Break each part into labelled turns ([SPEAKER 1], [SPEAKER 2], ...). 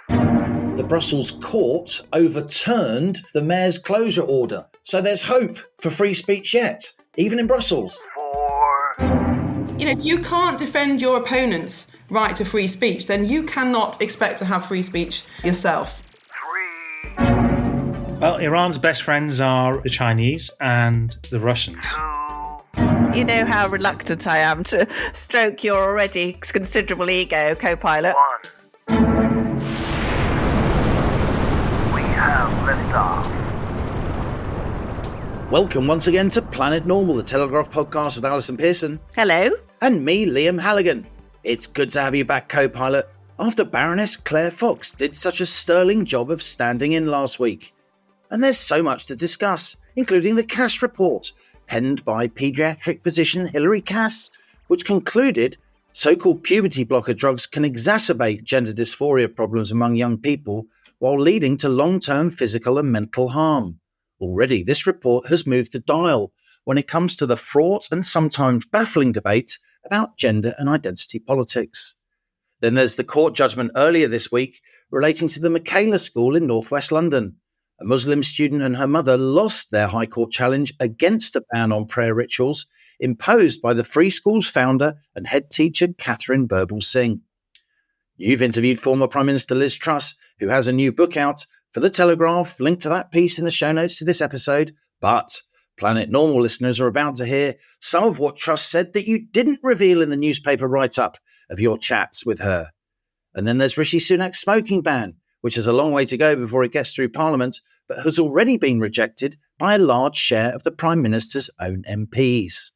[SPEAKER 1] 5. The Brussels court overturned the mayor's closure order. So there's hope for free speech yet, even in Brussels. 4.
[SPEAKER 2] If you can't defend your opponent's right to free speech, then you cannot expect to have free speech yourself.
[SPEAKER 1] 3.
[SPEAKER 3] Well, Iran's best friends are the Chinese and the Russians.
[SPEAKER 1] 2.
[SPEAKER 4] You know how reluctant I am to stroke your already considerable ego, co-pilot.
[SPEAKER 1] 1. We have liftoff. Welcome once again to Planet Normal, the Telegraph podcast with Allison Pearson.
[SPEAKER 4] Hello.
[SPEAKER 1] And me, Liam Halligan. It's good to have you back, co-pilot, after Baroness Claire Fox did such a sterling job of standing in last week. And there's so much to discuss, including the Cass report, penned by paediatric physician Hilary Cass, which concluded so-called puberty blocker drugs can exacerbate gender dysphoria problems among young people while leading to long-term physical and mental harm. Already, this report has moved the dial when it comes to the fraught and sometimes baffling debate about gender and identity politics. Then there's the court judgment earlier this week relating to the Michaela School in northwest London. A Muslim student and her mother lost their High Court challenge against a ban on prayer rituals imposed by the Free School's founder and head teacher Catherine Birbal Singh. You've interviewed former Prime Minister Liz Truss, who has a new book out, for the Telegraph, link to that piece in the show notes to this episode. But Planet Normal listeners are about to hear some of what Truss said that you didn't reveal in the newspaper write-up of your chats with her. And then there's Rishi Sunak's smoking ban, which has a long way to go before it gets through Parliament, but has already been rejected by a large share of the Prime Minister's own MPs.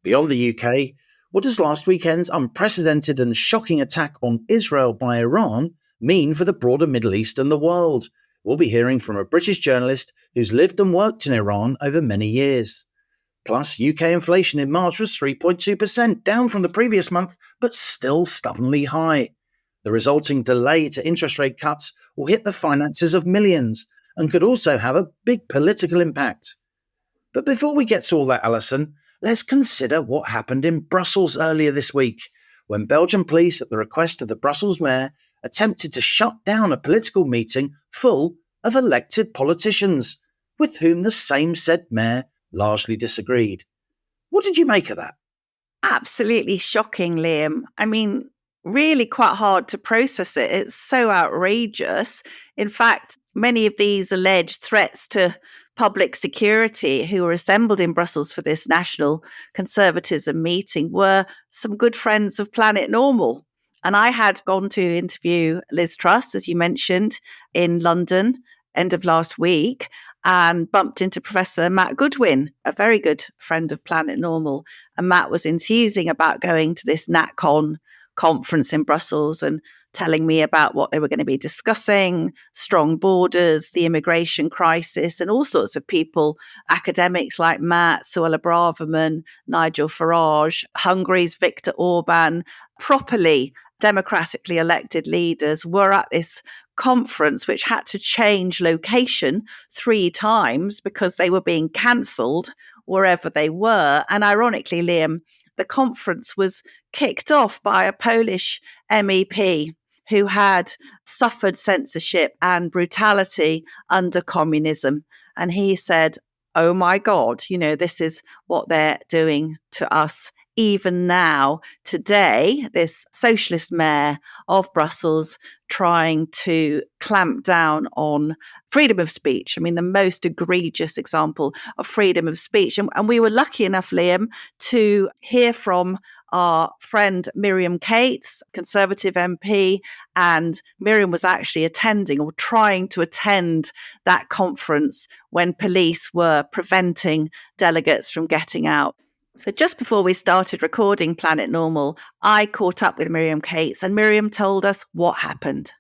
[SPEAKER 1] Beyond the UK, what does last weekend's unprecedented and shocking attack on Israel by Iran mean for the broader Middle East and the world? We'll be hearing from a British journalist who's lived and worked in Iran over many years. Plus, UK inflation in March was 3.2%, down from the previous month, but still stubbornly high. The resulting delay to interest rate cuts will hit the finances of millions and could also have a big political impact. But before we get to all that, Allison, let's consider what happened in Brussels earlier this week, when Belgian police, at the request of the Brussels mayor, attempted to shut down a political meeting full of elected politicians, with whom the same said mayor largely disagreed. What did you make of that?
[SPEAKER 4] Absolutely shocking, Liam. I mean, really quite hard to process it. It's so outrageous. In fact, many of these alleged threats to public security who were assembled in Brussels for this national conservatism meeting were some good friends of Planet Normal. And I had gone to interview Liz Truss, as you mentioned, in London, end of last week, and bumped into Professor Matt Goodwin, a very good friend of Planet Normal. And Matt was enthusing about going to this NatCon conference in Brussels and telling me about what they were going to be discussing, strong borders, the immigration crisis, and all sorts of people, academics like Matt, Suella Braverman, Nigel Farage, Hungary's Viktor Orban, properly democratically elected leaders were at this conference, which had to change location 3 times because they were being cancelled wherever they were. And ironically, Liam, the conference was kicked off by a Polish MEP who had suffered censorship and brutality under communism. And he said, oh my God, this is what they're doing to us. Even now, today, this socialist mayor of Brussels trying to clamp down on freedom of speech. I mean, the most egregious example of freedom of speech. And we were lucky enough, Liam, to hear from our friend Miriam Cates, Conservative MP, and Miriam was actually attending or trying to attend that conference when police were preventing delegates from getting out. So just before we started recording Planet Normal, I caught up with Miriam Cates and Miriam told us what happened.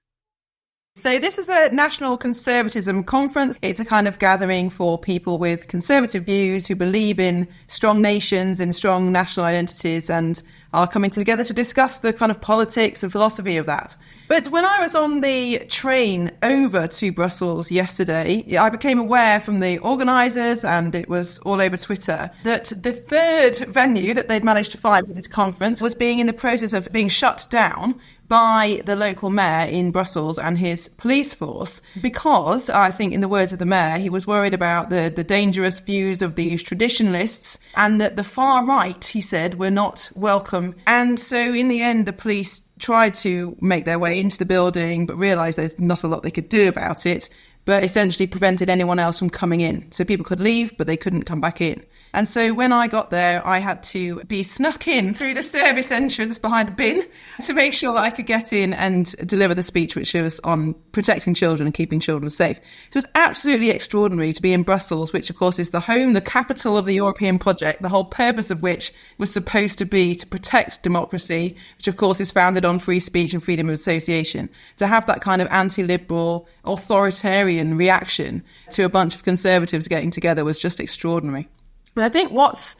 [SPEAKER 2] So this is a national conservatism conference. It's a kind of gathering for people with conservative views who believe in strong nations and strong national identities and are coming together to discuss the kind of politics and philosophy of that. But when I was on the train over to Brussels yesterday, I became aware from the organisers, and it was all over Twitter, that the third venue that they'd managed to find for this conference was being in the process of being shut down by the local mayor in Brussels and his police force, because I think, in the words of the mayor, he was worried about the dangerous views of these traditionalists, and that the far right, he said, were not welcome. And so in the end, the police tried to make their way into the building, but realised there's not a lot they could do about it, but essentially prevented anyone else from coming in. So people could leave, but they couldn't come back in. And so when I got there, I had to be snuck in through the service entrance behind a bin to make sure that I could get in and deliver the speech, which was on protecting children and keeping children safe. It was absolutely extraordinary to be in Brussels, which of course is the capital of the European project, the whole purpose of which was supposed to be to protect democracy, which of course is founded on free speech and freedom of association. To have that kind of anti-liberal, authoritarian reaction to a bunch of conservatives getting together was just extraordinary. But I think what's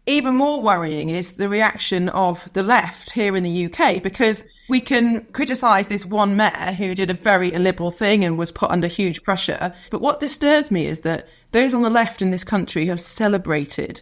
[SPEAKER 2] even more worrying is the reaction of the left here in the UK, because we can criticise this one mayor who did a very illiberal thing and was put under huge pressure. But what disturbs me is that those on the left in this country have celebrated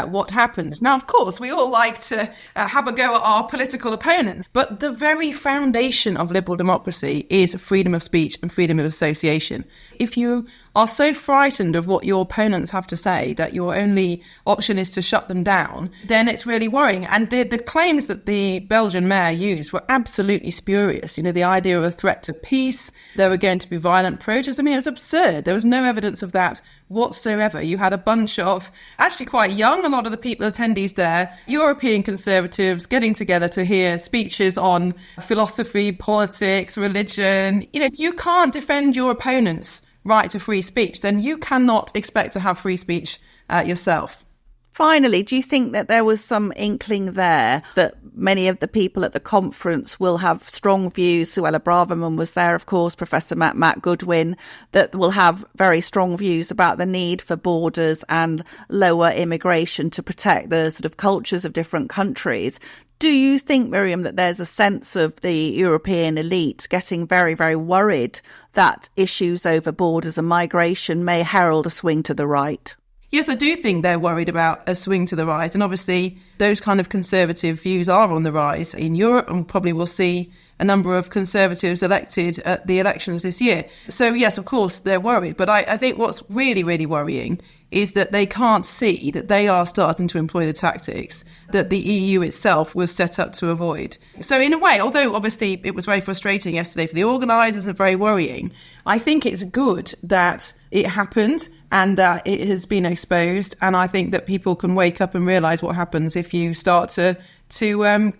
[SPEAKER 2] what happened. Now, of course, we all like to have a go at our political opponents, but the very foundation of liberal democracy is freedom of speech and freedom of association. If you are so frightened of what your opponents have to say that your only option is to shut them down, then it's really worrying. And the claims that the Belgian mayor used were absolutely spurious. You know, the idea of a threat to peace, there were going to be violent protests. I mean, it was absurd. There was no evidence of that whatsoever. You had a bunch of, actually quite young, a lot of the people, attendees there, European conservatives getting together to hear speeches on philosophy, politics, religion. You know, if you can't defend your opponent's right to free speech, then you cannot expect to have free speech yourself.
[SPEAKER 4] Finally, do you think that there was some inkling there that many of the people at the conference will have strong views? Suella Braverman was there, of course, Professor Matt Goodwin, that will have very strong views about the need for borders and lower immigration to protect the sort of cultures of different countries. Do you think, Miriam, that there's a sense of the European elite getting very, very worried that issues over borders and migration may herald a swing to the right?
[SPEAKER 2] Yes, I do think they're worried about a swing to the right. And obviously, those kind of conservative views are on the rise in Europe, and probably we'll see a number of conservatives elected at the elections this year. So, yes, of course, they're worried. But I think what's really, really worrying is that they can't see that they are starting to employ the tactics that the EU itself was set up to avoid. So in a way, although obviously it was very frustrating yesterday for the organisers and very worrying, I think it's good that it happened and that it has been exposed. And I think that people can wake up and realise what happens if you start to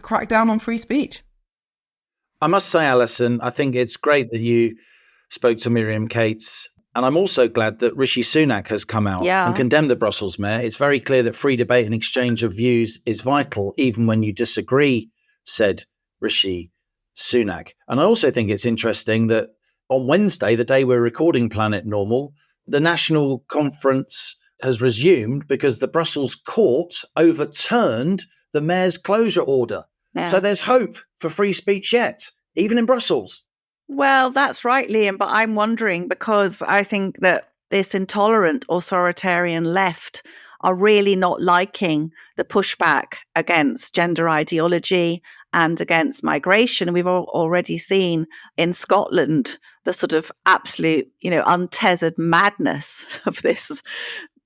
[SPEAKER 2] crack down on free speech.
[SPEAKER 1] I must say, Allison, I think it's great that you spoke to Miriam Cates. And I'm also glad that Rishi Sunak has come out and condemned the Brussels mayor. It's very clear that free debate and exchange of views is vital, even when you disagree, said Rishi Sunak. And I also think it's interesting that on Wednesday, the day we're recording Planet Normal, the national conference has resumed because the Brussels court overturned the mayor's closure order. Yeah. So there's hope for free speech yet, even in Brussels.
[SPEAKER 4] Well, that's right, Liam, but I'm wondering, because I think that this intolerant authoritarian left are really not liking the pushback against gender ideology and against migration. We've already seen in Scotland the sort of absolute, untethered madness of this,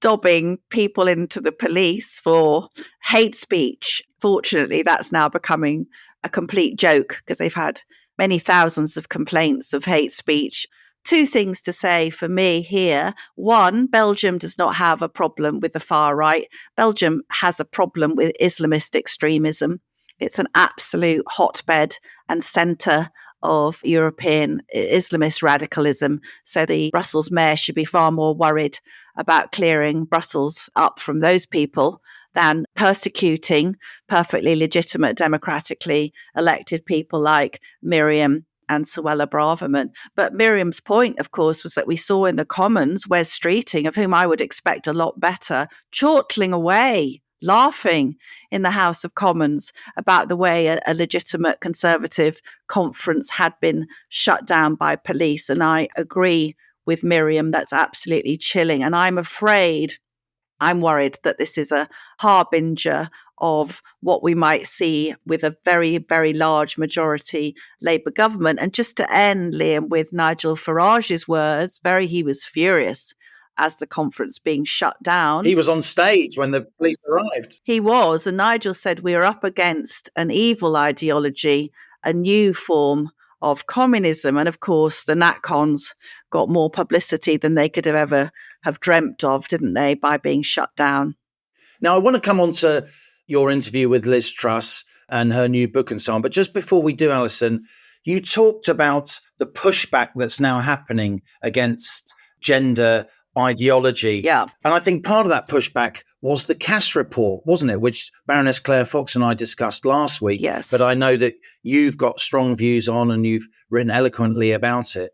[SPEAKER 4] dobbing people into the police for hate speech. Fortunately, that's now becoming a complete joke because they've had many thousands of complaints of hate speech. Two things to say for me here. One, Belgium does not have a problem with the far right. Belgium has a problem with Islamist extremism. It's an absolute hotbed and centre of European Islamist radicalism. So the Brussels mayor should be far more worried about clearing Brussels up from those people than persecuting perfectly legitimate, democratically elected people like Miriam and Suella Braverman. But Miriam's point, of course, was that we saw in the Commons Wes Streeting, of whom I would expect a lot better, chortling away, laughing in the House of Commons about the way a legitimate Conservative conference had been shut down by police. And I agree with Miriam, that's absolutely chilling. And I'm worried that this is a harbinger of what we might see with a very, very large majority Labour government. And just to end, Liam, with Nigel Farage's words, he was furious as the conference being shut down.
[SPEAKER 1] He was on stage when the police arrived.
[SPEAKER 4] He was, and Nigel said, we are up against an evil ideology, a new form of communism. And of course, the NatCons got more publicity than they could have ever have dreamt of, didn't they, by being shut down.
[SPEAKER 1] Now, I want to come on to your interview with Liz Truss and her new book and so on. But just before we do, Allison, you talked about the pushback that's now happening against gender ideology.
[SPEAKER 4] Yeah.
[SPEAKER 1] And I think part of that pushback was the Cass report, wasn't it? Which Baroness Claire Fox and I discussed last week.
[SPEAKER 4] Yes.
[SPEAKER 1] But I know that you've got strong views on and you've written eloquently about it.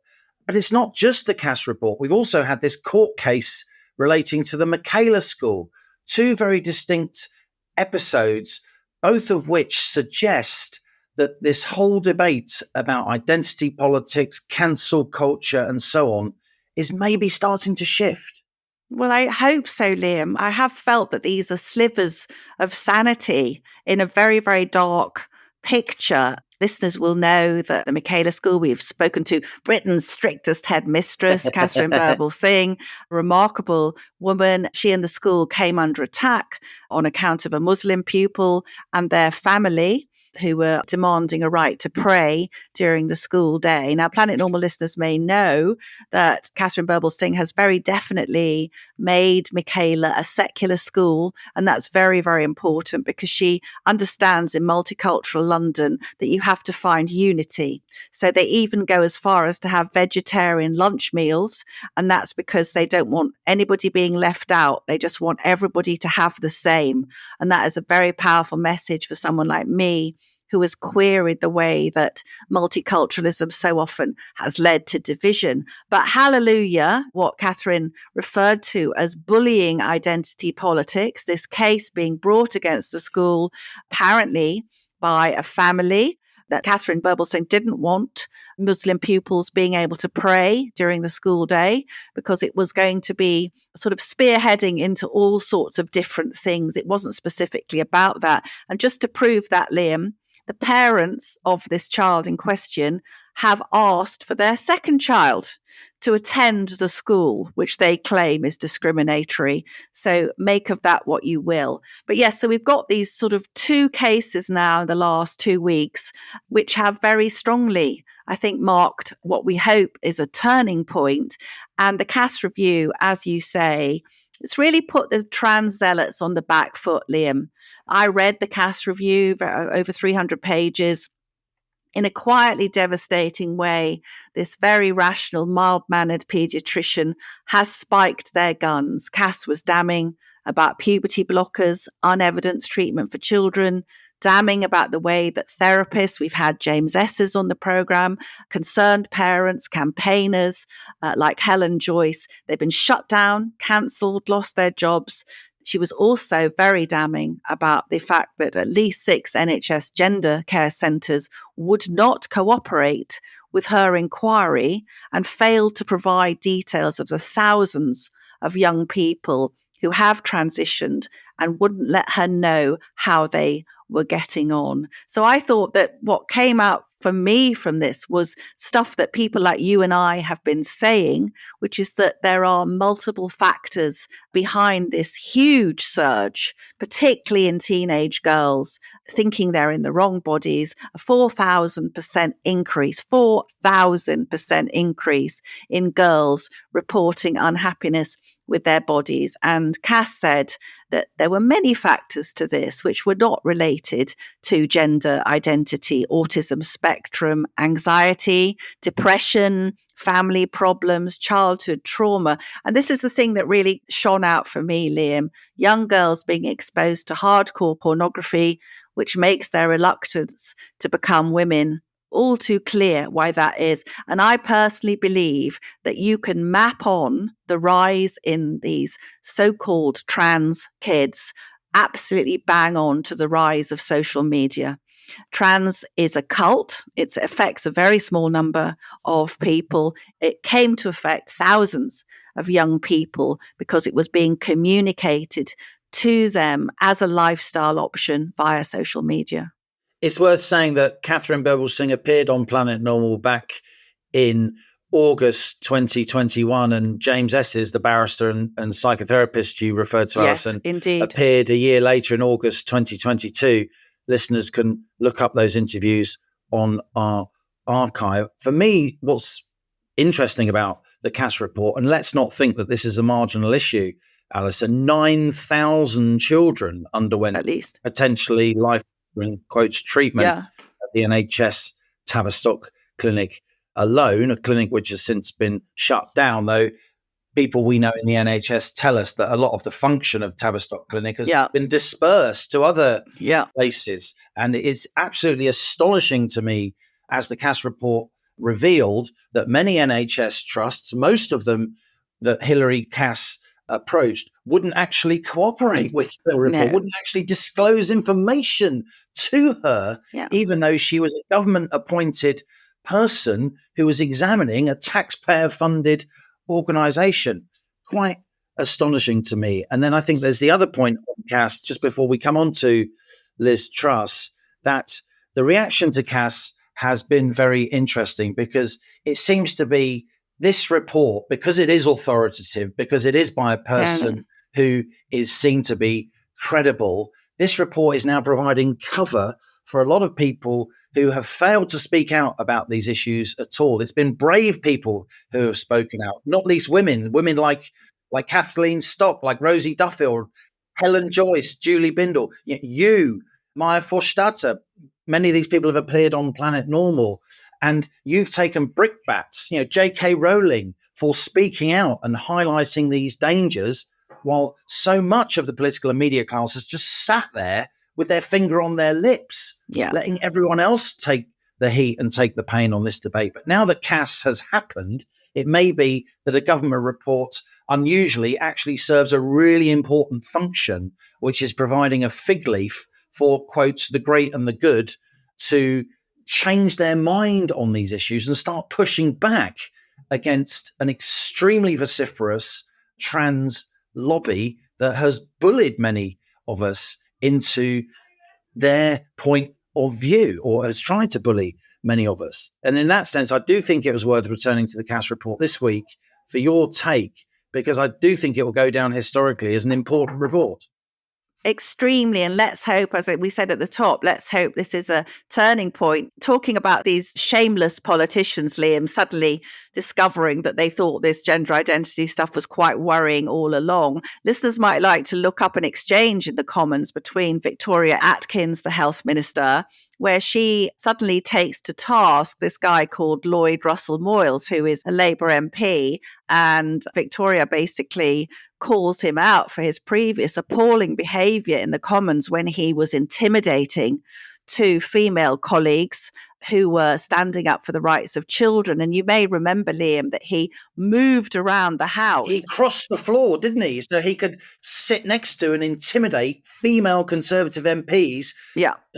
[SPEAKER 1] But it's not just the Cass report. We've also had this court case relating to the Michaela School. Two very distinct episodes, both of which suggest that this whole debate about identity politics, cancel culture and so on is maybe starting to shift.
[SPEAKER 4] Well, I hope so, Liam. I have felt that these are slivers of sanity in a very, very dark picture. Listeners will know that the Michaela School, we've spoken to Britain's strictest headmistress, Catherine Birbalsingh, a remarkable woman. She and the school came under attack on account of a Muslim pupil and their family, who were demanding a right to pray during the school day. Now, Planet Normal listeners may know that Catherine Birbalsingh has very definitely made Michaela a secular school, and that's very, very important because she understands in multicultural London that you have to find unity. So they even go as far as to have vegetarian lunch meals, and that's because they don't want anybody being left out. They just want everybody to have the same. And that is a very powerful message for someone like me, who has queried the way that multiculturalism so often has led to division. But hallelujah, what Catherine referred to as bullying identity politics, this case being brought against the school, apparently by a family that Catherine Birbalsingh didn't want Muslim pupils being able to pray during the school day because it was going to be sort of spearheading into all sorts of different things. It wasn't specifically about that. And just to prove that, Liam, the parents of this child in question have asked for their second child to attend the school, which they claim is discriminatory. So make of that what you will. But yes, so we've got these sort of two cases now in the last 2 weeks, which have very strongly, I think, marked what we hope is a turning point. And the Cass review, as you say, it's really put the trans zealots on the back foot, Liam. I read the Cass review, over 300 pages. In a quietly devastating way, this very rational, mild-mannered paediatrician has spiked their guns. Cass was damning about puberty blockers, unevidenced treatment for children, damning about the way that therapists, we've had James Essers on the programme, concerned parents, campaigners like Helen Joyce, they've been shut down, cancelled, lost their jobs. She was also very damning about the fact that at least 6 NHS gender care centres would not cooperate with her inquiry and failed to provide details of the thousands of young people who have transitioned and wouldn't let her know how they were getting on. So I thought that what came out for me from this was stuff that people like you and I have been saying, which is that there are multiple factors behind this huge surge, particularly in teenage girls thinking they're in the wrong bodies, a 4,000% increase, 4,000% increase in girls reporting unhappiness with their bodies. And Cass said that there were many factors to this which were not related to gender identity, autism spectrum, anxiety, depression, family problems, childhood trauma. And this is the thing that really shone out for me, Liam. Young girls being exposed to hardcore pornography, which makes their reluctance to become women all too clear why that is. And I personally believe that you can map on the rise in these so-called trans kids, absolutely bang on to the rise of social media. Trans is a cult. It affects a very small number of people. It came to affect thousands of young people because it was being communicated to them as a lifestyle option via social media.
[SPEAKER 1] It's worth saying that Catherine Berbel-Singh appeared on Planet Normal back in August 2021, and James Esses, the barrister and psychotherapist you referred to,
[SPEAKER 4] Yes,
[SPEAKER 1] Allison,
[SPEAKER 4] indeed.
[SPEAKER 1] appeared a year later in August 2022. Listeners can look up those interviews on our archive. For me, what's interesting about the Cass report, and let's not think that this is a marginal issue, Allison, 9,000 children underwent
[SPEAKER 4] At least
[SPEAKER 1] potentially life, in quotes, treatment at the NHS Tavistock clinic alone, a clinic which has since been shut down, though people we know in the NHS tell us that a lot of the function of Tavistock Clinic has been dispersed to other places. And it's absolutely astonishing to me, as the Cass report revealed, that many NHS trusts, most of them that Hilary Cass approached, wouldn't actually cooperate with the report, wouldn't actually disclose information to her, even though she was a government-appointed person who was examining a taxpayer-funded organisation. Quite astonishing to me. And then I think there's the other point on Cass, just before we come on to Liz Truss, that the reaction to Cass has been very interesting, because it seems to be this report, because it is authoritative, because it is by a person who is seen to be credible, this report is now providing cover for a lot of people who have failed to speak out about these issues at all. It's been brave people who have spoken out, not least women like Kathleen Stock, like Rosie Duffield, Helen Joyce, Julie Bindel, you, Maya Forstater. Many of these people have appeared on Planet Normal, and you've taken brickbats, J.K. Rowling, for speaking out and highlighting these dangers, while so much of the political and media class has just sat there with their finger on their lips, letting everyone else take the heat and take the pain on this debate. But now that Cass has happened, it may be that a government report unusually actually serves a really important function, which is providing a fig leaf for, quotes, the great and the good to change their mind on these issues and start pushing back against an extremely vociferous trans lobby that has bullied many of us into their point of view, or has tried to bully many of us. And in that sense, I do think it was worth returning to the Cass report this week for your take, because I do think it will go down historically as an important report.
[SPEAKER 4] Extremely. And let's hope, as we said at the top, let's hope this is a turning point. Talking about these shameless politicians, Liam, suddenly discovering that they thought this gender identity stuff was quite worrying all along. Listeners might like to look up an exchange in the Commons between Victoria Atkins, the health minister, where she suddenly takes to task this guy called Lloyd Russell Moyles, who is a Labour MP. And Victoria basically calls him out for his previous appalling behaviour in the Commons when he was intimidating two female colleagues who were standing up for the rights of children. And you may remember, Liam, that he moved around the House.
[SPEAKER 1] He crossed the floor, didn't he? So he could sit next to and intimidate female Conservative MPs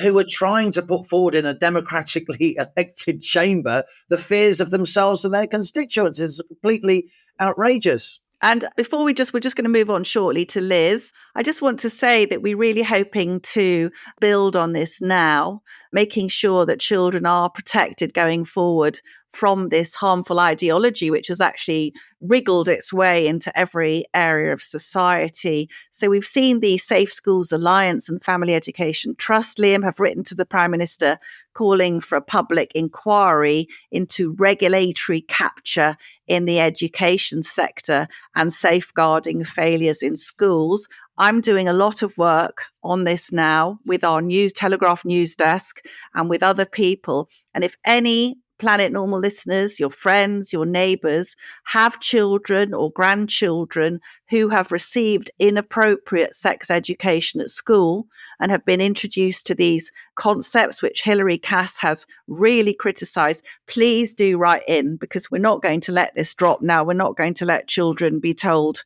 [SPEAKER 1] who were trying to put forward in a democratically elected chamber the fears of themselves and their constituents. It's completely outrageous.
[SPEAKER 4] And before we're just going to move on shortly to Liz, I just want to say that we're really hoping to build on this now, making sure that children are protected going forward from this harmful ideology, which has actually wriggled its way into every area of society. So we've seen the Safe Schools Alliance and Family Education Trust, Liam, have written to the Prime Minister calling for a public inquiry into regulatory capture in the education sector and safeguarding failures in schools. I'm doing a lot of work on this now with our Telegraph news desk and with other people. And if any Planet Normal listeners, your friends, your neighbours, have children or grandchildren who have received inappropriate sex education at school and have been introduced to these concepts which Hilary Cass has really criticised, please do write in, because we're not going to let this drop now. We're not going to let children be told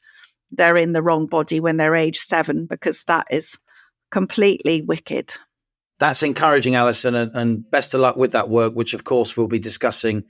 [SPEAKER 4] they're in the wrong body when they're age 7, because that is completely wicked.
[SPEAKER 1] That's encouraging, Allison, and best of luck with that work, which, of course, we'll be discussing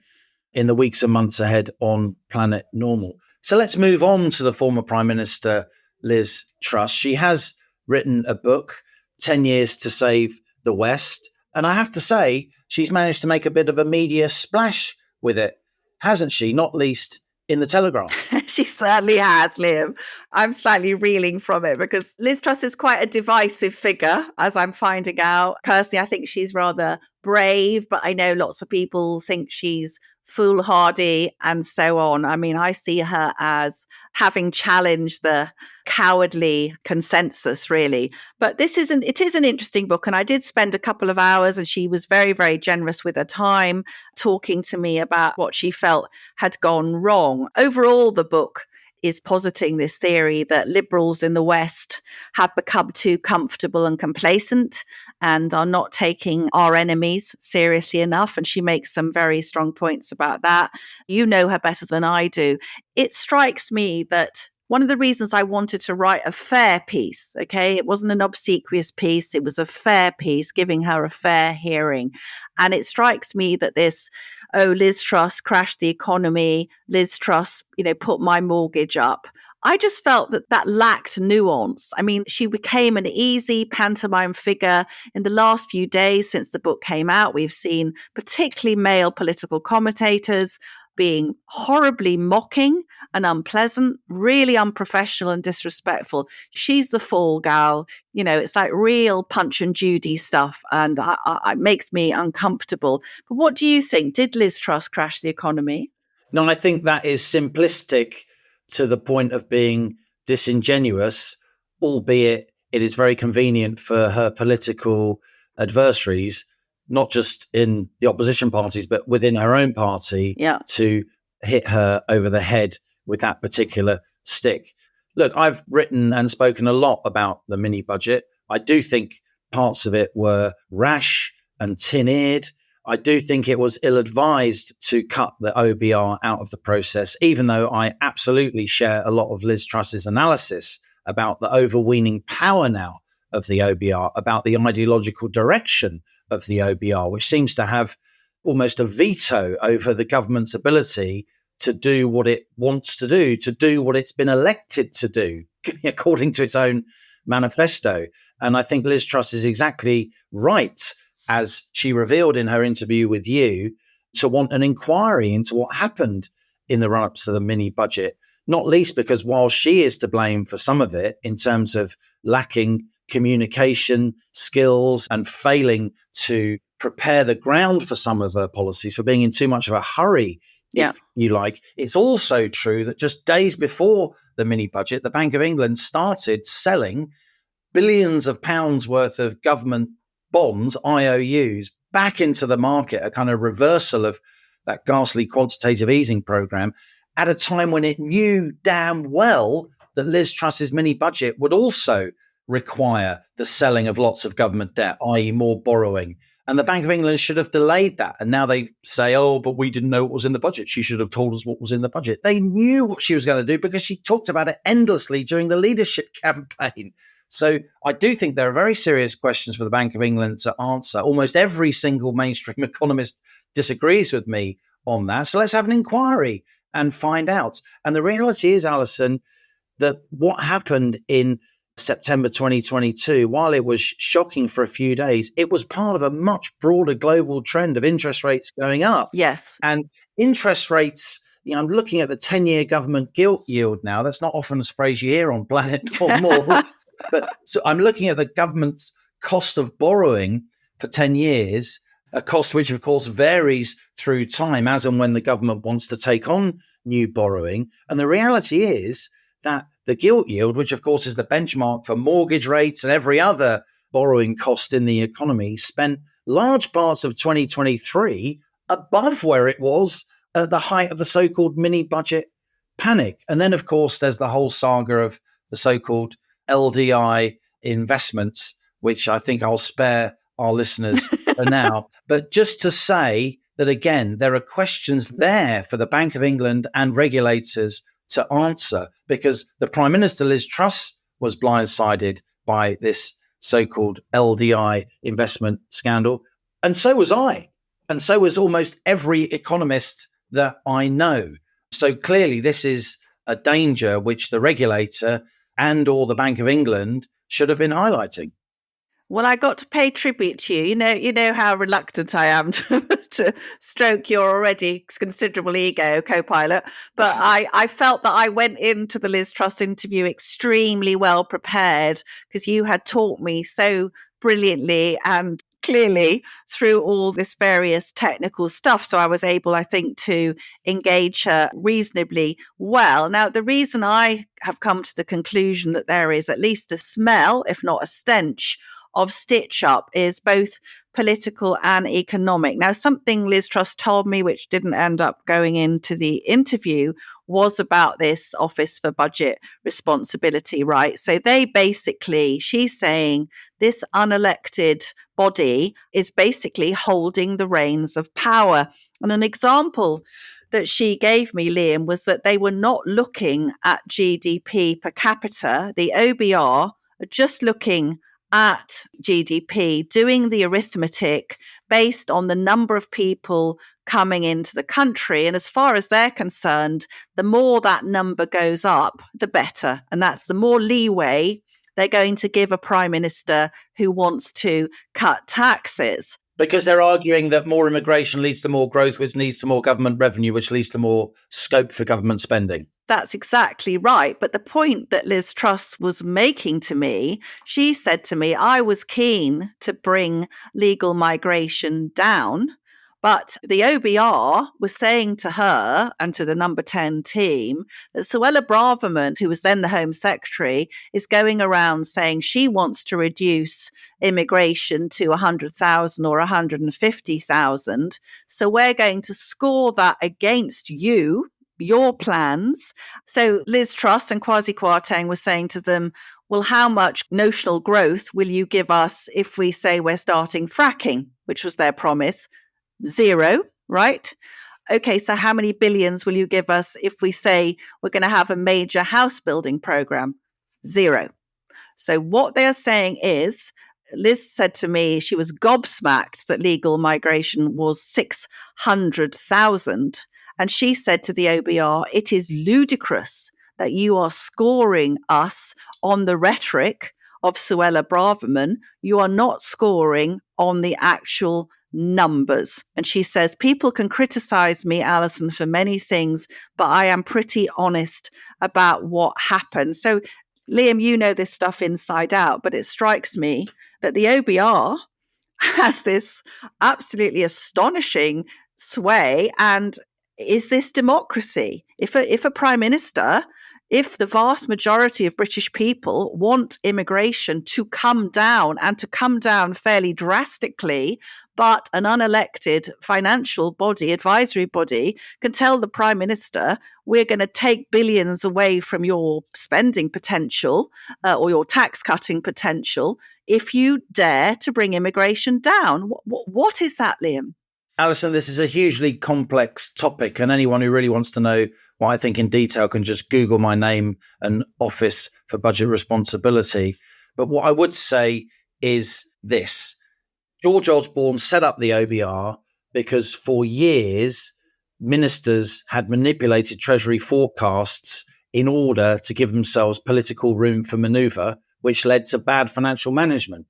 [SPEAKER 1] in the weeks and months ahead on Planet Normal. So let's move on to the former Prime Minister, Liz Truss. She has written a book, 10 Years to Save the West. And I have to say, she's managed to make a bit of a media splash with it, hasn't she? Not least in the Telegraph.
[SPEAKER 4] She certainly has, Liam. I'm slightly reeling from it because Liz Truss is quite a divisive figure, as I'm finding out. Personally, I think she's rather brave, but I know lots of people think she's foolhardy and so on. I mean, I see her as having challenged the cowardly consensus, really. But it is an interesting book. And I did spend a couple of hours, and she was very, very generous with her time, talking to me about what she felt had gone wrong. Overall, the book is positing this theory that liberals in the West have become too comfortable and complacent and are not taking our enemies seriously enough. And she makes some very strong points about that. You know her better than I do. It strikes me that one of the reasons I wanted to write a fair piece, okay, it wasn't an obsequious piece, it was a fair piece, giving her a fair hearing. And it strikes me that this, Liz Truss crashed the economy, Liz Truss, put my mortgage up. I just felt that lacked nuance. I mean, she became an easy pantomime figure. In the last few days since the book came out, we've seen particularly male political commentators being horribly mocking and unpleasant, really unprofessional and disrespectful. She's the fall gal. It's like real Punch and Judy stuff, and it makes me uncomfortable. But what do you think? Did Liz Truss crash the economy?
[SPEAKER 1] No, I think that is simplistic to the point of being disingenuous, albeit it is very convenient for her political adversaries, not just in the opposition parties, but within her own party, to hit her over the head with that particular stick. Look, I've written and spoken a lot about the mini budget. I do think parts of it were rash and tin-eared. I do think it was ill-advised to cut the OBR out of the process, even though I absolutely share a lot of Liz Truss's analysis about the overweening power now of the OBR, about the ideological direction of the OBR, which seems to have almost a veto over the government's ability to do what it wants to do what it's been elected to do, according to its own manifesto. And I think Liz Truss is exactly right, as she revealed in her interview with you, to want an inquiry into what happened in the run-up to the mini budget, not least because while she is to blame for some of it in terms of lacking communication skills and failing to prepare the ground for some of her policies, for being in too much of a hurry, if you like. It's also true that just days before the mini budget, the Bank of England started selling billions of pounds worth of government bonds, IOUs, back into the market, a kind of reversal of that ghastly quantitative easing program, at a time when it knew damn well that Liz Truss's mini budget would also require the selling of lots of government debt, i.e. more borrowing. And the Bank of England should have delayed that. And now they say, but we didn't know what was in the budget. She should have told us what was in the budget. They knew what she was going to do because she talked about it endlessly during the leadership campaign. So I do think there are very serious questions for the Bank of England to answer. Almost every single mainstream economist disagrees with me on that. So let's have an inquiry and find out. And the reality is, Allison, that what happened in September 2022, while it was shocking for a few days, it was part of a much broader global trend of interest rates going up.
[SPEAKER 4] Yes.
[SPEAKER 1] And interest rates, I'm looking at the 10-year government gilt yield now. That's not often a phrase you hear on Planet or more. But so I'm looking at the government's cost of borrowing for 10 years, a cost which, of course, varies through time as and when the government wants to take on new borrowing. And the reality is that the gilt yield, which, of course, is the benchmark for mortgage rates and every other borrowing cost in the economy, spent large parts of 2023 above where it was at the height of the so-called mini budget panic. And then, of course, there's the whole saga of the so-called LDI investments, which I think I'll spare our listeners for now. But just to say that, again, there are questions there for the Bank of England and regulators to answer, because the Prime Minister, Liz Truss, was blindsided by this so-called LDI investment scandal. And so was I. And so was almost every economist that I know. So clearly this is a danger which the regulator and or the Bank of England should have been highlighting.
[SPEAKER 4] Well, I got to pay tribute to you. You know how reluctant I am to stroke your already considerable ego, co-pilot. But I felt that I went into the Liz Truss interview extremely well prepared because you had taught me so brilliantly and clearly through all this various technical stuff. So I was able, I think, to engage her reasonably well. Now, the reason I have come to the conclusion that there is at least a smell, if not a stench, of stitch up is both political and economic. Now, something Liz Truss told me, which didn't end up going into the interview, was about this Office for Budget Responsibility, right? So she's saying this unelected body is basically holding the reins of power. And an example that she gave me, Liam, was that they were not looking at GDP per capita. The OBR are just looking at GDP, doing the arithmetic based on the number of people coming into the country. And as far as they're concerned, the more that number goes up, the better. And that's the more leeway they're going to give a prime minister who wants to cut taxes.
[SPEAKER 1] Because they're arguing that more immigration leads to more growth, which leads to more government revenue, which leads to more scope for government spending.
[SPEAKER 4] That's exactly right. But the point that Liz Truss was making to me, she said to me, I was keen to bring legal migration down. But the OBR was saying to her and to the Number 10 team that Suella Braverman, who was then the Home Secretary, is going around saying she wants to reduce immigration to 100,000 or 150,000. So we're going to score that against you, your plans. So Liz Truss and Kwasi Kwarteng was saying to them, well, how much notional growth will you give us if we say we're starting fracking, which was their promise? 0, right? Okay, so how many billions will you give us if we say we're going to have a major house building program? 0. So what they are saying is, Liz said to me she was gobsmacked that legal migration was 600,000. And she said to the OBR, it is ludicrous that you are scoring us on the rhetoric of Suella Braverman. You are not scoring on the actual numbers. And she says, people can criticize me, Allison, for many things, but I am pretty honest about what happened. So, Liam, you know this stuff inside out, but it strikes me that the OBR has this absolutely astonishing sway. And is this democracy? If a prime minister, if the vast majority of British people want immigration to come down and to come down fairly drastically, but an unelected financial body, advisory body, can tell the prime minister, we're going to take billions away from your spending potential or your tax cutting potential if you dare to bring immigration down. What is that, Liam?
[SPEAKER 1] Allison, this is a hugely complex topic, and anyone who really wants to know what I think in detail can just Google my name and Office for Budget Responsibility. But what I would say is this. George Osborne set up the OBR because for years, ministers had manipulated Treasury forecasts in order to give themselves political room for manoeuvre, which led to bad financial management.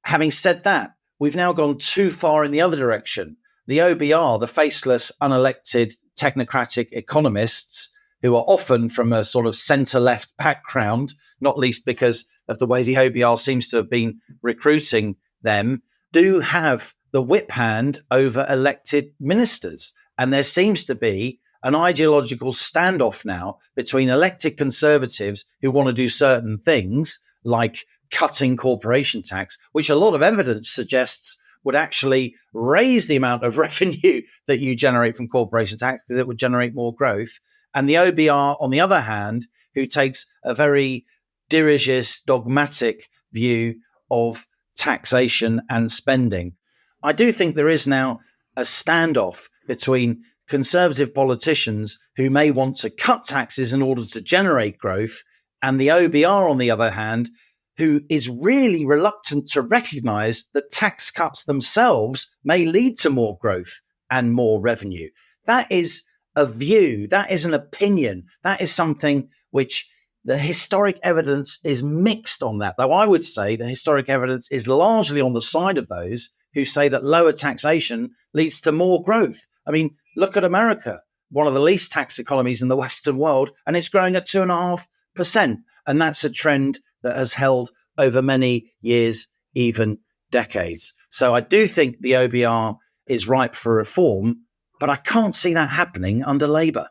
[SPEAKER 1] Having said that, we've now gone too far in the other direction. The OBR, the faceless, unelected, technocratic economists, who are often from a sort of centre-left background, not least because of the way the OBR seems to have been recruiting them, do have the whip hand over elected ministers. And there seems to be an ideological standoff now between elected Conservatives who want to do certain things, like cutting corporation tax, which a lot of evidence suggests would actually raise the amount of revenue that you generate from corporation tax because it would generate more growth. And the OBR, on the other hand, who takes a very dirigist, dogmatic view of taxation and spending. I do think there is now a standoff between Conservative politicians who may want to cut taxes in order to generate growth and the OBR, on the other hand, who is really reluctant to recognise that tax cuts themselves may lead to more growth and more revenue. That is a view, that is an opinion, that is something which The historic evidence is mixed on that, though I would say the historic evidence is largely on the side of those who say that lower taxation leads to more growth. I mean, look at America, one of the least taxed economies in the Western world, and it's growing at 2.5%. And that's a trend that has held over many years, even decades. So I do think the OBR is ripe for reform, but I can't see that happening under Labour.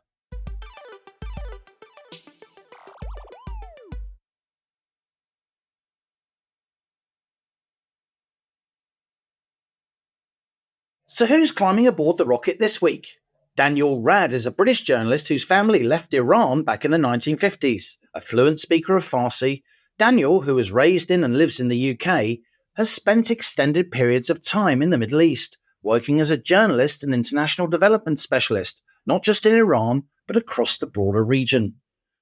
[SPEAKER 1] So who's climbing aboard the rocket this week? Daniel Rad is a British journalist whose family left Iran back in the 1950s. A fluent speaker of Farsi, Daniel, who was raised in and lives in the UK, has spent extended periods of time in the Middle East, working as a journalist and international development specialist, not just in Iran, but across the broader region.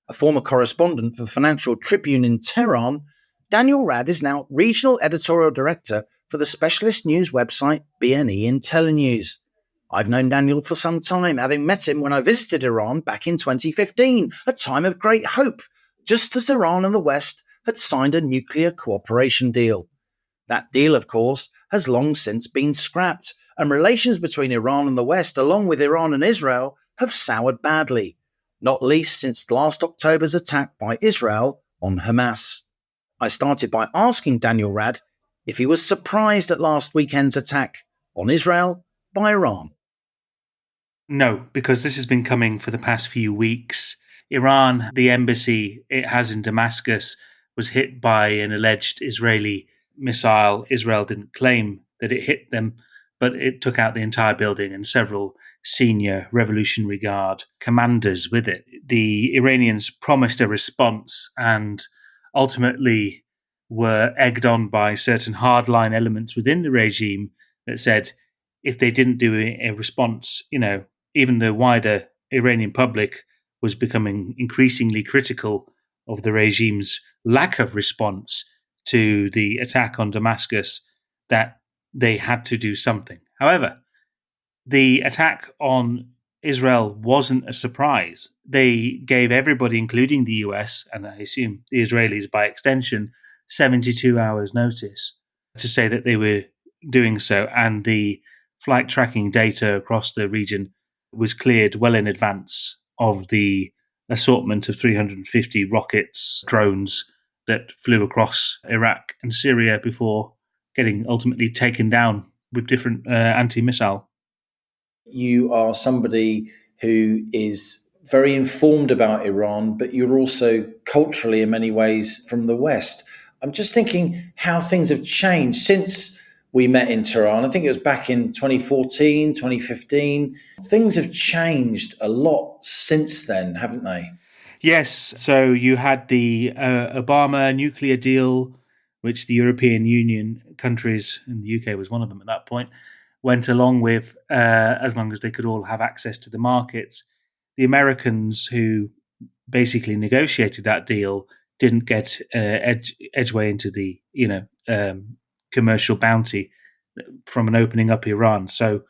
[SPEAKER 1] A former correspondent for Financial Tribune in Tehran, Daniel Rad is now regional editorial director for the specialist news website BNE IntelliNews. I've known Daniel for some time, having met him when I visited Iran back in 2015, a time of great hope, just as Iran and the West had signed a nuclear cooperation deal. That deal, of course, has long since been scrapped, and relations between Iran and the West, along with Iran and Israel, have soured badly, not least since last October's attack by Israel on Hamas. I started by asking Daniel Rad if he was surprised at last weekend's attack on Israel by Iran.
[SPEAKER 3] No, because this has been coming for the past few weeks. Iran, the embassy it has in Damascus, was hit by an alleged Israeli missile. Israel didn't claim that it hit them, but it took out the entire building and several senior Revolutionary Guard commanders with it. The Iranians promised a response and ultimately were egged on by certain hardline elements within the regime that said if they didn't do a response, even the wider Iranian public was becoming increasingly critical of the regime's lack of response to the attack on Damascus, that they had to do something. However, the attack on Israel wasn't a surprise. They gave everybody, including the US, and I assume the Israelis by extension, 72 hours notice to say that they were doing so. And the flight tracking data across the region was cleared well in advance of the assortment of 350 rockets, drones that flew across Iraq and Syria before getting ultimately taken down with different anti-missile.
[SPEAKER 1] You are somebody who is very informed about Iran, but you're also culturally in many ways from the West. I'm just thinking how things have changed since we met in Tehran. I think it was back in 2014, 2015. Things have changed a lot since then, haven't they?
[SPEAKER 3] Yes. So you had the Obama nuclear deal, which the European Union countries, and the UK was one of them at that point, went along with as long as they could all have access to the markets. The Americans who basically negotiated that deal didn't get edgeway into the commercial bounty from an opening up Iran. So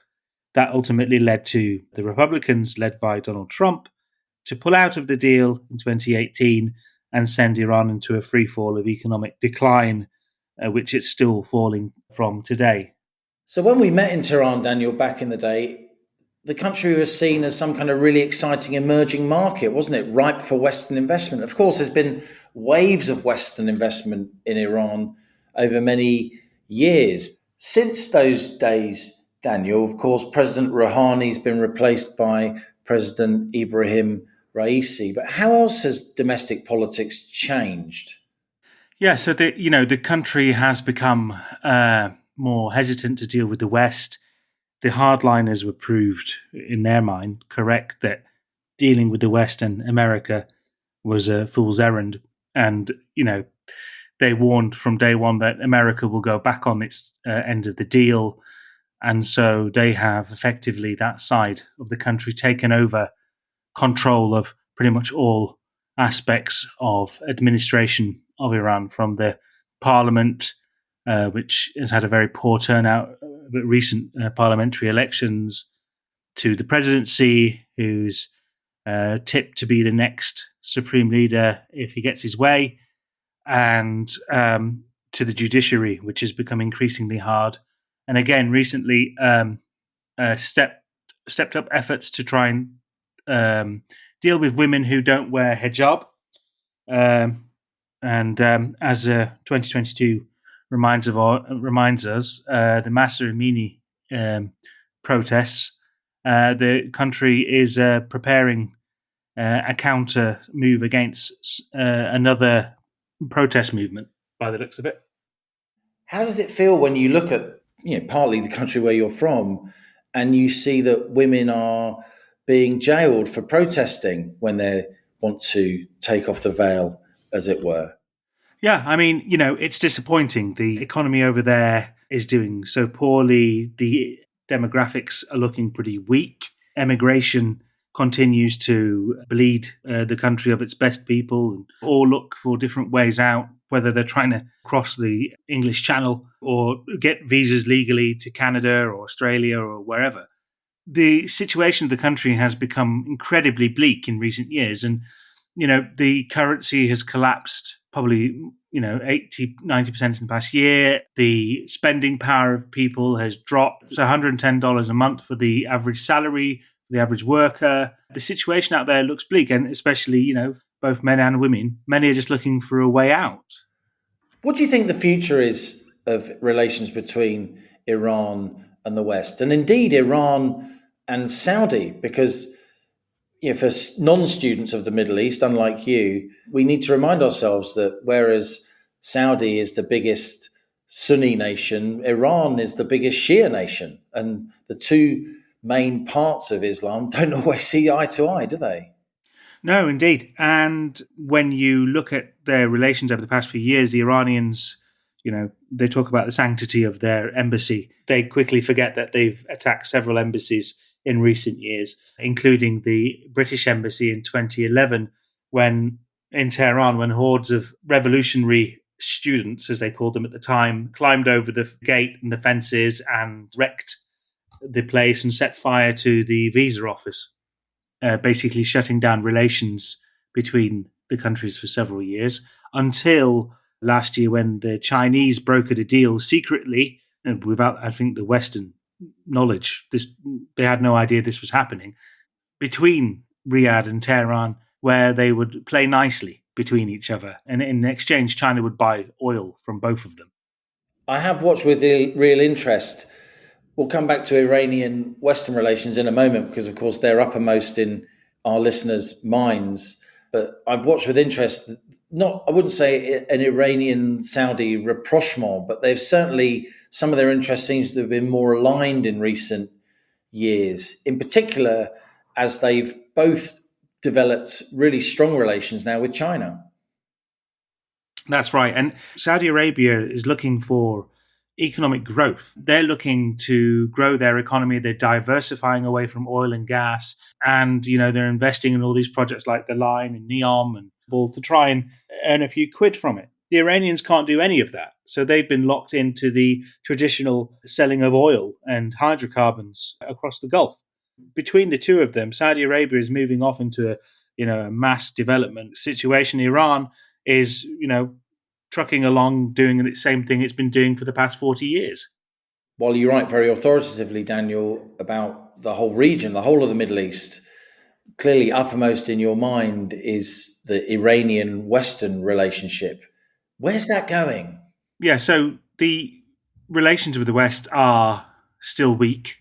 [SPEAKER 3] that ultimately led to the Republicans, led by Donald Trump, to pull out of the deal in 2018 and send Iran into a free fall of economic decline, which it's still falling from today.
[SPEAKER 1] So when we met in Tehran, Daniel, back in the day, the country was seen as some kind of really exciting emerging market, wasn't it? Ripe for Western investment. Of course, there's been waves of Western investment in Iran over many years. Since those days, Daniel, of course, President Rouhani's been replaced by President Ibrahim Raisi. But how else has domestic politics changed?
[SPEAKER 3] Yeah, so the country has become more hesitant to deal with the West. The hardliners were proved, in their mind, correct that dealing with the West and America was a fool's errand. And, they warned from day one that America will go back on its end of the deal. And so they have effectively, that side of the country, taken over control of pretty much all aspects of administration of Iran, from the parliament, which has had a very poor turnout at recent parliamentary elections, to the presidency, whose tipped to be the next supreme leader if he gets his way, and to the judiciary, which has become increasingly hard. And again, recently stepped up efforts to try and deal with women who don't wear hijab. And as 2022 reminds us, the Mahsa Amini protests, the country is preparing a counter move against another protest movement, by the looks of it.
[SPEAKER 1] How does it feel when you look at, partly the country where you're from, and you see that women are being jailed for protesting when they want to take off the veil, as it were?
[SPEAKER 3] Yeah, I mean, it's disappointing. The economy over there is doing so poorly. The demographics are looking pretty weak. Emigration continues to bleed the country of its best people, and all look for different ways out, whether they're trying to cross the English Channel or get visas legally to Canada or Australia or wherever. The situation of the country has become incredibly bleak in recent years, and the currency has collapsed probably 80-90% in the past year. The spending power of people has dropped. It's $110 a month for the average salary, the average worker. The situation out there looks bleak, and especially, both men and women, many are just looking for a way out.
[SPEAKER 1] What do you think the future is of relations between Iran and the West, and indeed Iran and Saudi? Because for non-students of the Middle East, unlike you, we need to remind ourselves that whereas Saudi is the biggest Sunni nation, Iran is the biggest Shia nation, and the two main parts of Islam don't always see eye to eye, do they?
[SPEAKER 3] No, indeed. And when you look at their relations over the past few years, the Iranians, they talk about the sanctity of their embassy. They quickly forget that they've attacked several embassies in recent years, including the British embassy in 2011, in Tehran, when hordes of revolutionary students, as they called them at the time, climbed over the gate and the fences and wrecked the place and set fire to the visa office, basically shutting down relations between the countries for several years, until last year when the Chinese brokered a deal secretly, without, I think, the Western knowledge. They had no idea this was happening, between Riyadh and Tehran, where they would play nicely between each other. And in exchange, China would buy oil from both of them.
[SPEAKER 1] I have watched with real interest. We'll come back to Iranian-Western relations in a moment, because, of course, they're uppermost in our listeners' minds. But I've watched with interest, I wouldn't say an Iranian-Saudi rapprochement, but they've certainly, some of their interests seems to have been more aligned in recent years, in particular as they've both developed really strong relations now with China.
[SPEAKER 3] That's right. And Saudi Arabia is looking for economic growth. They're looking to grow their economy. They're diversifying away from oil and gas. And, they're investing in all these projects like the line and NEOM and all to try and earn a few quid from it. The Iranians can't do any of that. So they've been locked into the traditional selling of oil and hydrocarbons across the Gulf. Between the two of them, Saudi Arabia is moving off into a mass development situation. Iran is, trucking along, doing the same thing it's been doing for the past 40 years.
[SPEAKER 1] While you write very authoritatively, Daniel, about the whole region, the whole of the Middle East, clearly uppermost in your mind is the Iranian-Western relationship. Where's that going?
[SPEAKER 3] Yeah, so the relations with the West are still weak.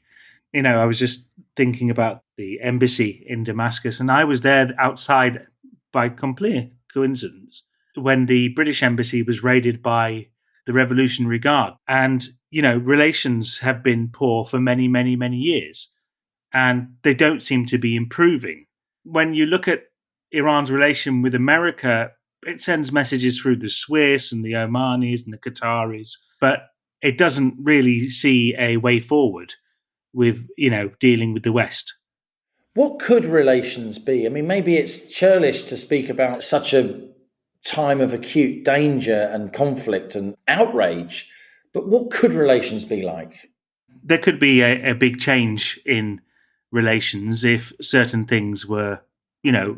[SPEAKER 3] I was just thinking about the embassy in Damascus, and I was there outside by complete coincidence when the British embassy was raided by the Revolutionary Guard. And, relations have been poor for many, many, many years, and they don't seem to be improving. When you look at Iran's relation with America, it sends messages through the Swiss and the Omanis and the Qataris, but it doesn't really see a way forward with, dealing with the West.
[SPEAKER 1] What could relations be? I mean, maybe it's churlish to speak about such a time of acute danger and conflict and outrage, but what could relations be like?
[SPEAKER 3] There could be a big change in relations if certain things were,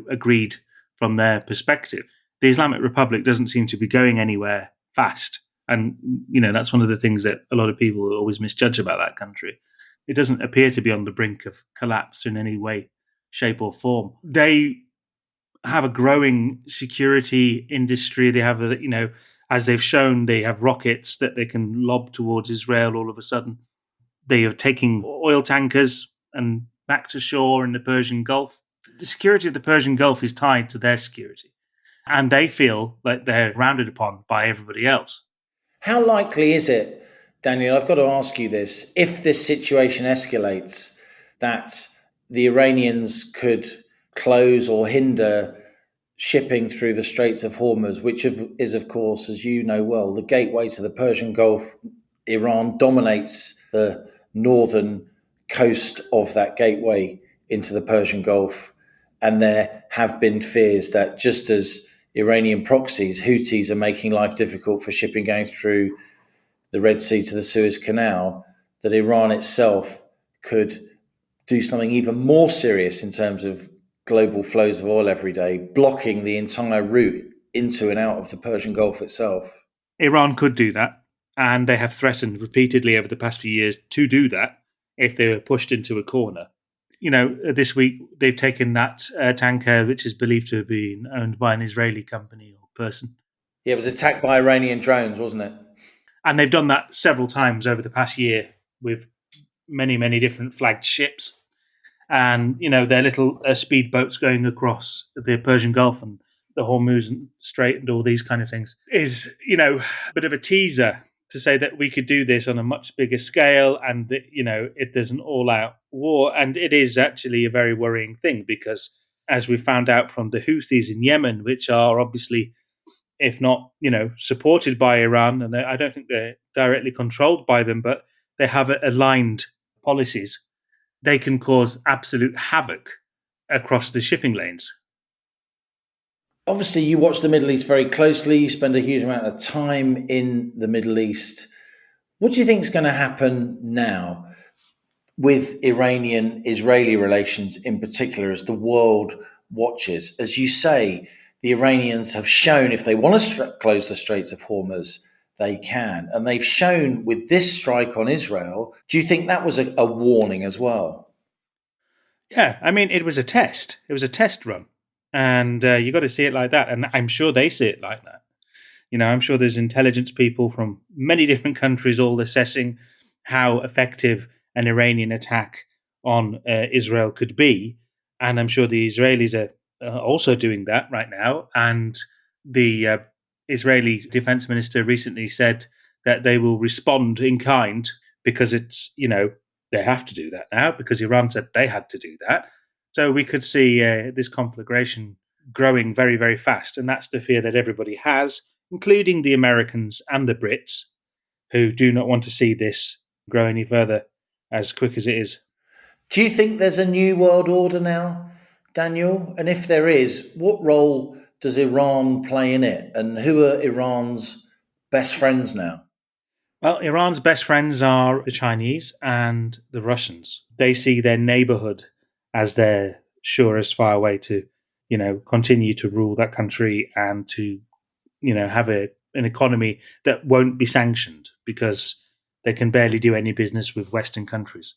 [SPEAKER 3] agreed from their perspective. The Islamic Republic doesn't seem to be going anywhere fast. And, that's one of the things that a lot of people always misjudge about that country. It doesn't appear to be on the brink of collapse in any way, shape or form. They have a growing security industry. They have, as they've shown, they have rockets that they can lob towards Israel all of a sudden. They are taking oil tankers and back to shore in the Persian Gulf. The security of the Persian Gulf is tied to their security. And they feel like they're rounded upon by everybody else.
[SPEAKER 1] How likely is it, Daniel, I've got to ask you this, if this situation escalates, that the Iranians could close or hinder shipping through the Straits of Hormuz, which is, of course, as you know well, the gateway to the Persian Gulf. Iran dominates the northern coast of that gateway into the Persian Gulf. And there have been fears that just as Iranian proxies, Houthis, are making life difficult for shipping going through the Red Sea to the Suez Canal, that Iran itself could do something even more serious in terms of global flows of oil every day, blocking the entire route into and out of the Persian Gulf itself.
[SPEAKER 3] Iran could do that, and they have threatened repeatedly over the past few years to do that if they were pushed into a corner. This week they've taken that tanker, which is believed to have been owned by an Israeli company or Pearson.
[SPEAKER 1] Yeah, it was attacked by Iranian drones, wasn't it?
[SPEAKER 3] And they've done that several times over the past year with many, many different flagged ships. And, their little speedboats going across the Persian Gulf and the Hormuz Strait and all these kind of things is, a bit of a teaser to say that we could do this on a much bigger scale and that, if there's an all-out war. And it is actually a very worrying thing because, as we found out from the Houthis in Yemen, which are obviously, if not, supported by Iran, and I don't think they're directly controlled by them, but they have aligned policies, they can cause absolute havoc across the shipping lanes.
[SPEAKER 1] Obviously, you watch the Middle East very closely. You spend a huge amount of time in the Middle East. What do you think is going to happen now with Iranian-Israeli relations in particular as the world watches? As you say, the Iranians have shown if they want to close the Straits of Hormuz, they can. And they've shown with this strike on Israel, do you think that was a warning as well?
[SPEAKER 3] Yeah, it was a test. It was a test run. And you got to see it like that. And I'm sure they see it like that. I'm sure there's intelligence people from many different countries all assessing how effective an Iranian attack on Israel could be. And I'm sure the Israelis are also doing that right now. And the Israeli defense minister recently said that they will respond in kind because it's, they have to do that now because Iran said they had to do that. So we could see this conflagration growing very, very fast. And that's the fear that everybody has, including the Americans and the Brits, who do not want to see this grow any further as quick as it is.
[SPEAKER 1] Do you think there's a new world order now, Daniel? And if there is, what role does Iran play in it? And who are Iran's best friends now?
[SPEAKER 3] Well, Iran's best friends are the Chinese and the Russians. They see their neighborhood as their surest far way to, continue to rule that country and to, have an economy that won't be sanctioned because they can barely do any business with Western countries.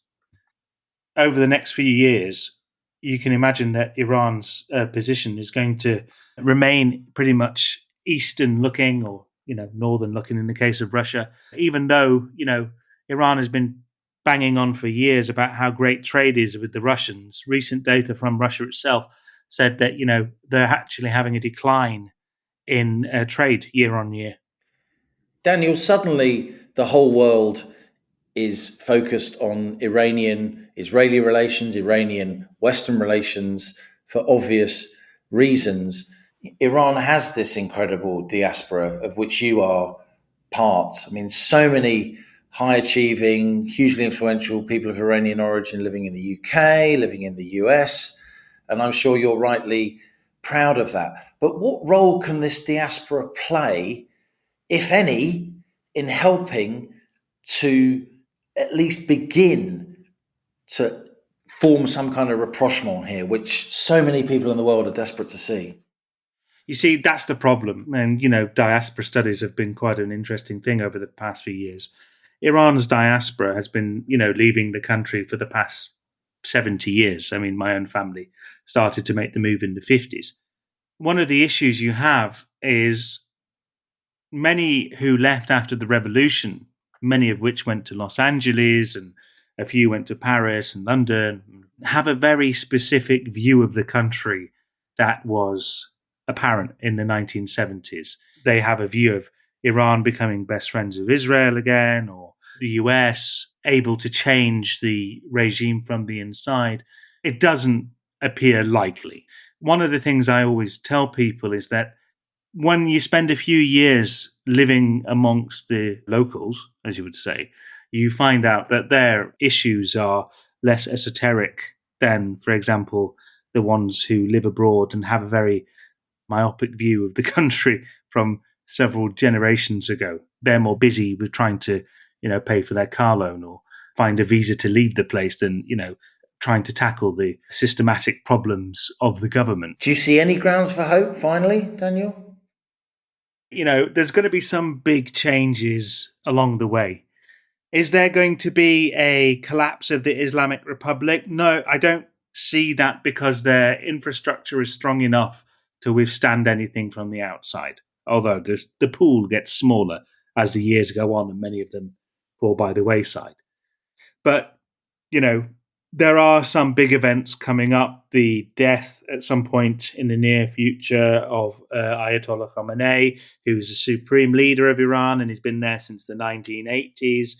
[SPEAKER 3] Over the next few years, you can imagine that Iran's position is going to remain pretty much Eastern looking or, Northern looking in the case of Russia, even though, Iran has been banging on for years about how great trade is with the Russians. Recent data from Russia itself said that, they're actually having a decline in trade year on year.
[SPEAKER 1] Daniel, suddenly the whole world is focused on Iranian-Israeli relations, Iranian-Western relations for obvious reasons. Iran has this incredible diaspora of which you are part. So many high-achieving, hugely influential people of Iranian origin living in the UK, living in the US, and I'm sure you're rightly proud of that. But what role can this diaspora play, if any, in helping to at least begin to form some kind of rapprochement here, which so many people in the world are desperate to see.
[SPEAKER 3] You see, that's the problem. And, diaspora studies have been quite an interesting thing over the past few years. Iran's diaspora has been, leaving the country for the past 70 years. I mean, my own family started to make the move in the 50s. One of the issues you have is many who left after the revolution, many of which went to Los Angeles and a few went to Paris and London, have a very specific view of the country that was apparent in the 1970s. They have a view of Iran becoming best friends of Israel again, or the US able to change the regime from the inside. It doesn't appear likely. One of the things I always tell people is that when you spend a few years living amongst the locals, as you would say, you find out that their issues are less esoteric than, for example, the ones who live abroad and have a very myopic view of the country from several generations ago. They're more busy with trying to, pay for their car loan or find a visa to leave the place than, trying to tackle the systematic problems of the government.
[SPEAKER 1] Do you see any grounds for hope, finally, Daniel?
[SPEAKER 3] There's going to be some big changes along the way. Is there going to be a collapse of the Islamic Republic? No, I don't see that, because their infrastructure is strong enough to withstand anything from the outside. Although the pool gets smaller as the years go on and many of them fall by the wayside. But, there are some big events coming up. The death at some point in the near future of Ayatollah Khamenei, who's the supreme leader of Iran, and he's been there since the 1980s.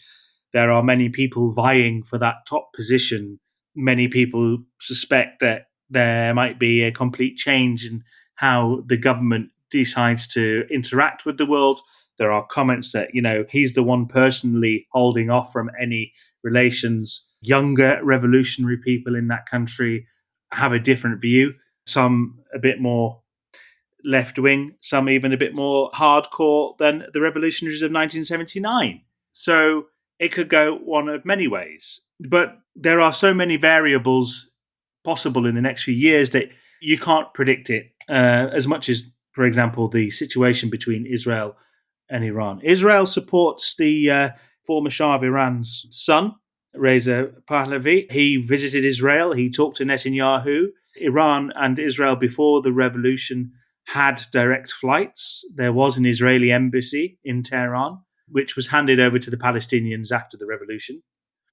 [SPEAKER 3] There are many people vying for that top position. Many people suspect that there might be a complete change in how the government decides to interact with the world. There are comments that, he's the one personally holding off from any relations. Younger revolutionary people in that country have a different view. Some a bit more left-wing, some even a bit more hardcore than the revolutionaries of 1979. So it could go one of many ways. But there are so many variables possible in the next few years that you can't predict it as much as, for example, the situation between Israel and Iran. Israel supports the former Shah of Iran's son, Reza Pahlavi. He visited Israel. He talked to Netanyahu. Iran and Israel before the revolution had direct flights. There was an Israeli embassy in Tehran, which was handed over to the Palestinians after the revolution.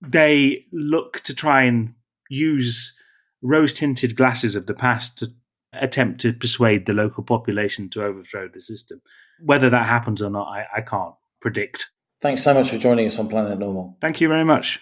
[SPEAKER 3] They look to try and use rose-tinted glasses of the past to attempt to persuade the local population to overthrow the system. Whether that happens or not, I can't predict.
[SPEAKER 1] Thanks so much for joining us on Planet Normal.
[SPEAKER 3] Thank you very much.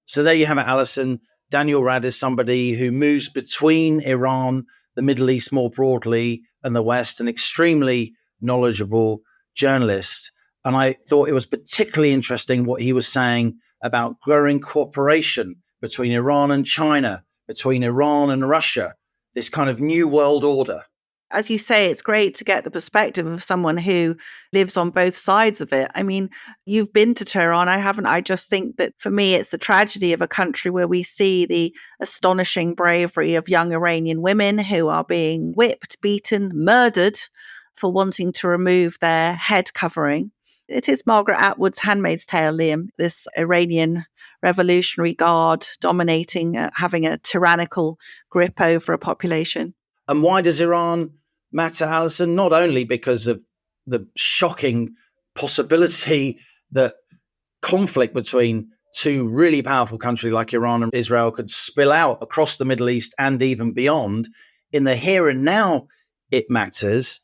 [SPEAKER 1] So there you have it, Allison. Daniel Rad is somebody who moves between Iran, the Middle East more broadly, and the West, an extremely knowledgeable journalist. And I thought it was particularly interesting what he was saying about growing cooperation between Iran and China, between Iran and Russia, this kind of new world order.
[SPEAKER 4] As you say, it's great to get the perspective of someone who lives on both sides of it. I mean, you've been to Tehran. I haven't. I just think that for me, it's the tragedy of a country where we see the astonishing bravery of young Iranian women who are being whipped, beaten, murdered for wanting to remove their head covering. It is Margaret Atwood's Handmaid's Tale, Liam, this Iranian Revolutionary Guard dominating, having a tyrannical grip over a population.
[SPEAKER 1] And why does Iran matter, Allison? Not only because of the shocking possibility that conflict between two really powerful countries like Iran and Israel could spill out across the Middle East and even beyond. In the here and now, it matters,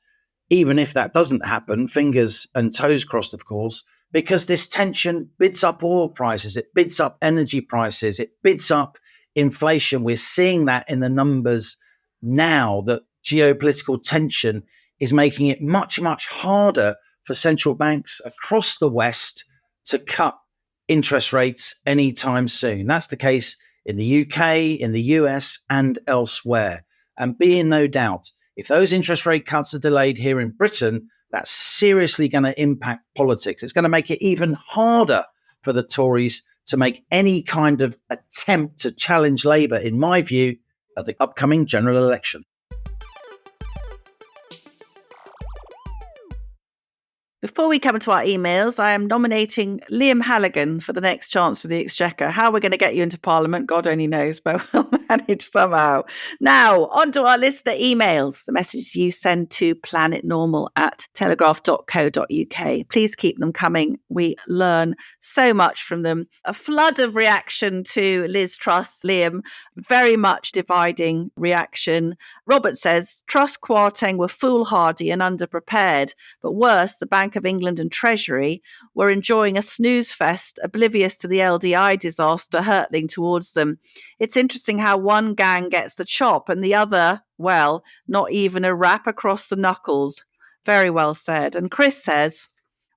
[SPEAKER 1] even if that doesn't happen, fingers and toes crossed, of course, because this tension bids up oil prices, it bids up energy prices, it bids up inflation. We're seeing that in the numbers now, that geopolitical tension is making it much, much harder for central banks across the West to cut interest rates anytime soon. That's the case in the UK, in the US, and elsewhere. And be in no doubt, if those interest rate cuts are delayed here in Britain, that's seriously going to impact politics. It's going to make it even harder for the Tories to make any kind of attempt to challenge Labour, in my view, at the upcoming general election.
[SPEAKER 4] Before we come to our emails, I am nominating Liam Halligan for the next Chancellor of the Exchequer. How we're going to get you into Parliament, God only knows, but we'll manage somehow. Now, on to our listener emails. The messages you send to planetnormal@telegraph.co.uk. Please keep them coming. We learn so much from them. A flood of reaction to Liz Truss, Liam. Very much dividing reaction. Robert says, Truss Kwarteng were foolhardy and underprepared, but worse, the Bank of England and Treasury were enjoying a snooze fest, oblivious to the LDI disaster hurtling towards them. It's interesting how one gang gets the chop and the other, well, not even a rap across the knuckles. Very well said. And Chris says,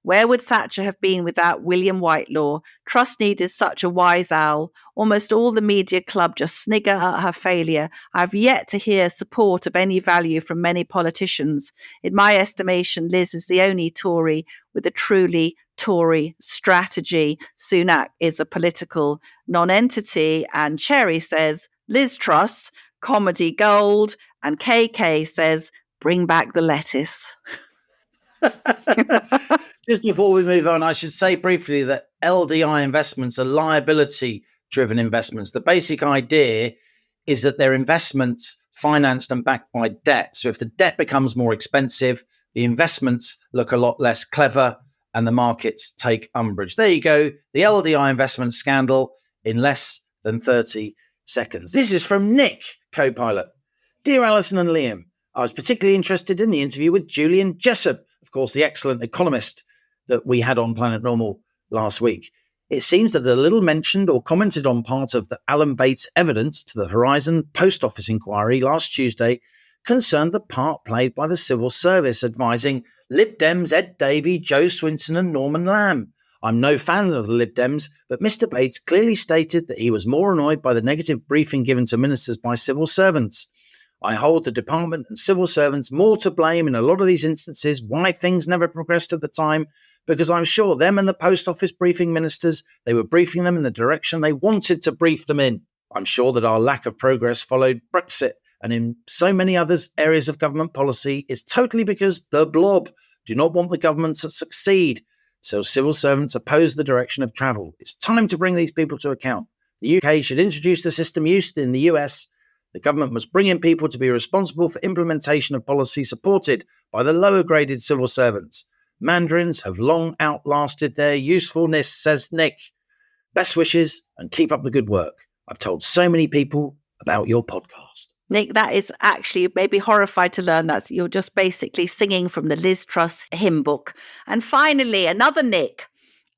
[SPEAKER 4] where would Thatcher have been without William Whitelaw? Truss needed such a wise owl. Almost all the media club just snigger at her failure. I've yet to hear support of any value from many politicians. In my estimation, Liz is the only Tory with a truly Tory strategy. Sunak is a political non-entity. And Cherry says, Liz Truss, comedy gold. And KK says, bring back the lettuce.
[SPEAKER 1] Just before we move on, I should say briefly that LDI investments are liability-driven investments. The basic idea is that they're investments financed and backed by debt. So if the debt becomes more expensive, the investments look a lot less clever and the markets take umbrage. There you go, the LDI investment scandal in less than 30 seconds. This is from Nick, co-pilot. Dear Allison and Liam, I was particularly interested in the interview with Julian Jessup, of course, the excellent economist that we had on Planet Normal last week. It seems that a little mentioned or commented on part of the Alan Bates evidence to the Horizon Post Office inquiry last Tuesday concerned the part played by the civil service advising Lib Dems Ed Davey, Joe Swinson and Norman Lamb. I'm no fan of the Lib Dems, but Mr. Bates clearly stated that he was more annoyed by the negative briefing given to ministers by civil servants. I hold the department and civil servants more to blame in a lot of these instances why things never progressed at the time, because I'm sure them and the post office briefing ministers, they were briefing them in the direction they wanted to brief them in. I'm sure that our lack of progress followed Brexit and in so many other areas of government policy is totally because the blob do not want the government to succeed. So civil servants oppose the direction of travel. It's time to bring these people to account. The UK should introduce the system used in the US. The government must bring in people to be responsible for implementation of policy supported by the lower graded civil servants. Mandarins have long outlasted their usefulness, says Nick. Best wishes and keep up the good work. I've told so many people about your podcast.
[SPEAKER 4] Nick, that is actually, you'd maybe horrified to learn that you're just basically singing from the Liz Truss hymn book. And finally, another Nick.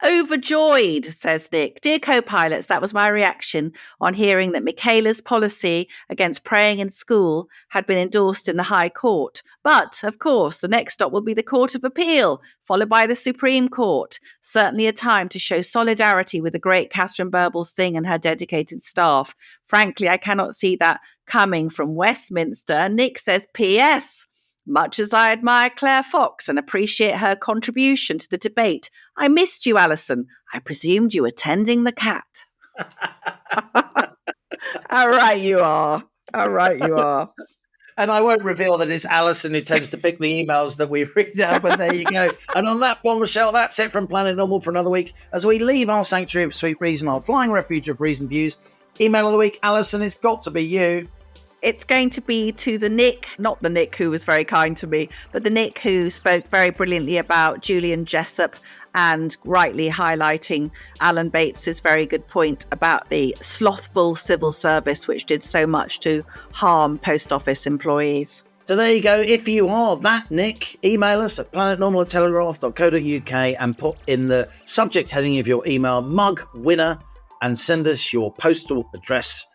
[SPEAKER 4] Overjoyed, says Nick. Dear co-pilots, that was my reaction on hearing that Michaela's policy against praying in school had been endorsed in the High Court. But, of course, the next stop will be the Court of Appeal, followed by the Supreme Court. Certainly a time to show solidarity with the great Catherine Birbalsingh and her dedicated staff. Frankly, I cannot see that coming from Westminster. Nick says, P.S., much as I admire Claire Fox and appreciate her contribution to the debate, I missed you, Allison. I presumed you were tending the cat. How right you are. How right you are.
[SPEAKER 1] And I won't reveal that it's Allison who tends to pick the emails that we read out, but there you go. And on that bombshell, that's it from Planet Normal for another week. As we leave our sanctuary of sweet reason, our flying refuge of reasoned views, email of the week, Allison, it's got to be you.
[SPEAKER 4] It's going to be to the Nick, not the Nick who was very kind to me, but the Nick who spoke very brilliantly about Julian Jessup and rightly highlighting Alan Bates's very good point about the slothful civil service, which did so much to harm post office employees.
[SPEAKER 1] So there you go. If you are that Nick, email us at planetnormal@telegraph.co.uk and put in the subject heading of your email mug winner and send us your postal address.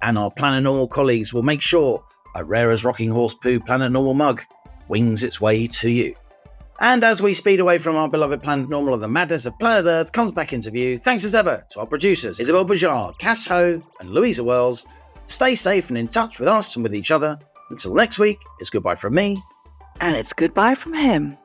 [SPEAKER 1] And our Planet Normal colleagues will make sure a rare as rocking horse poo Planet Normal mug wings its way to you. And as we speed away from our beloved Planet Normal and the madness of planet Earth comes back into view, thanks as ever to our producers Isabel Bajard, Cass Ho and Louisa Wells. Stay safe and in touch with us and with each other. Until next week, it's goodbye from me.
[SPEAKER 4] And it's goodbye from him.